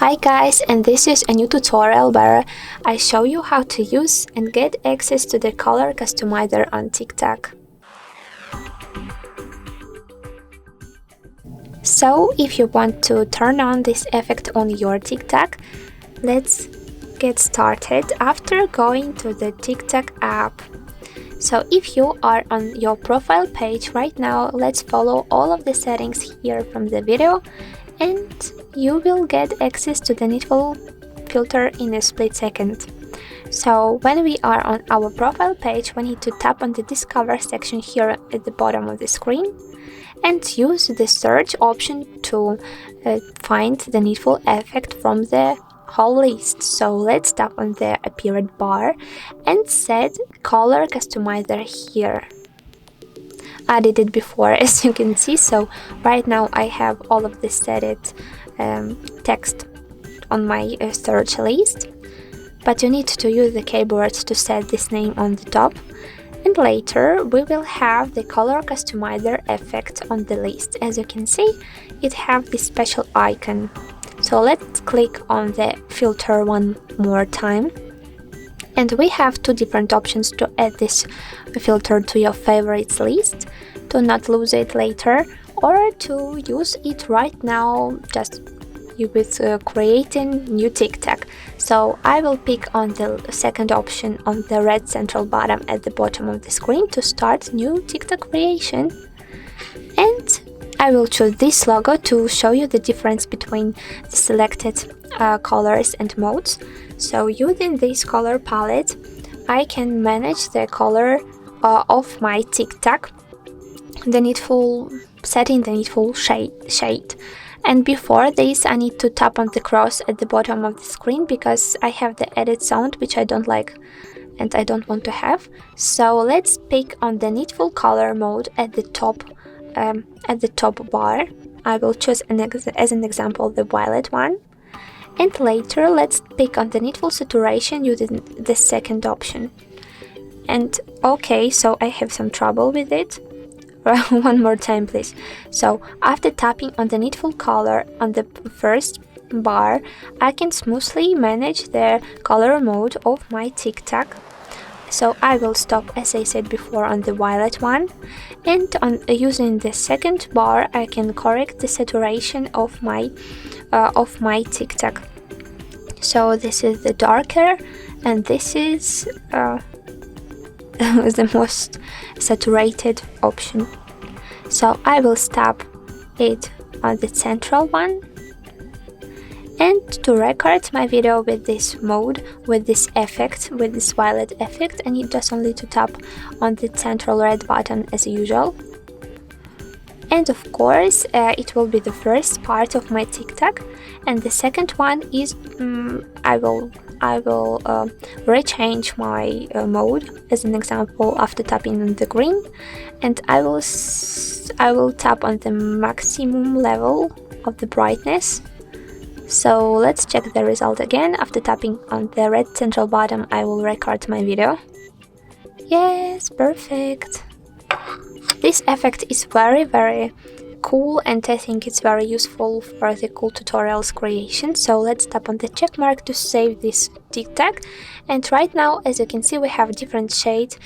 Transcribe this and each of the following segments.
Hi guys, and this is a new tutorial where I show you how to use and get access to the color customizer on TikTok. So if you want to turn on this effect on your TikTok, let's get started after going to the TikTok app. So if you are on your profile page right now, let's follow all of the settings here from the video and you will get access to the needful filter in a split second. So when we are on our profile page, we need to tap on the Discover section here at the bottom of the screen and use the search option to find the needful effect from the whole list. So let's tap on the appeared bar and set color customizer here. I did it before, as you can see, so right now I have all of the set text on my search list, but you need to use the keyboard to set this name on the top, and later we will have the color customizer effect on the list. As you can see, it have this special icon. So let's click on the filter one more time. And we have two different options to add this filter to your favorites list, to not lose it later, or to use it right now, just with creating new TikTok. So I will pick on the second option on the red central button at the bottom of the screen to start new TikTok creation. And I will choose this logo to show you the difference between the selected colors and modes. So using this color palette, I can manage the color of my TikTok, setting the needful shade. And before this, I need to tap on the cross at the bottom of the screen because I have the edit sound, which I don't like and I don't want to have. So let's pick on the needful color mode at the top bar. I will choose as an example the violet one. And later, let's pick on the needful saturation using the second option. And okay, so I have some trouble with it. One more time, please. So after tapping on the needful color on the first bar, I can smoothly manage the color mode of my TikTok. So I will stop, as I said before, on the violet one, and on using the second bar, I can correct the saturation of my TikTok. So this is the darker, and this is the most saturated option. So I will stop it on the central one. And to record my video with this mode, with this effect, with this violet effect, I need just only to tap on the central red button as usual. And of course, it will be the first part of my TikTok, and the second one is I will rechange my mode as an example after tapping on the green, and I will tap on the maximum level of the brightness. So let's check the result again. After tapping on the red central button, I will record my video. Yes, perfect. This effect is very cool, and I think it's very useful for the cool tutorials creation. So let's tap on the check mark to save this TikTok. And right now, as you can see, we have different shades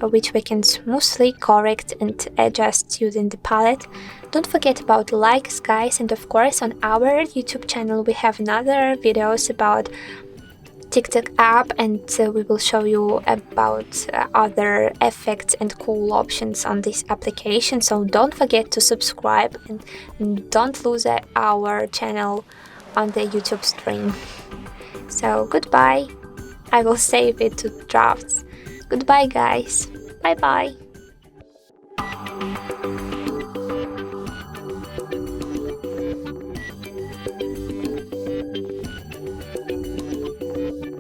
which we can smoothly correct and adjust using the palette. Don't forget about likes, guys, and of course on our YouTube channel we have another videos about TikTok app, and we will show you about other effects and cool options on this application. So don't forget to subscribe and don't lose our channel on the YouTube stream. So goodbye. I will save it to drafts. Goodbye, guys. Bye bye.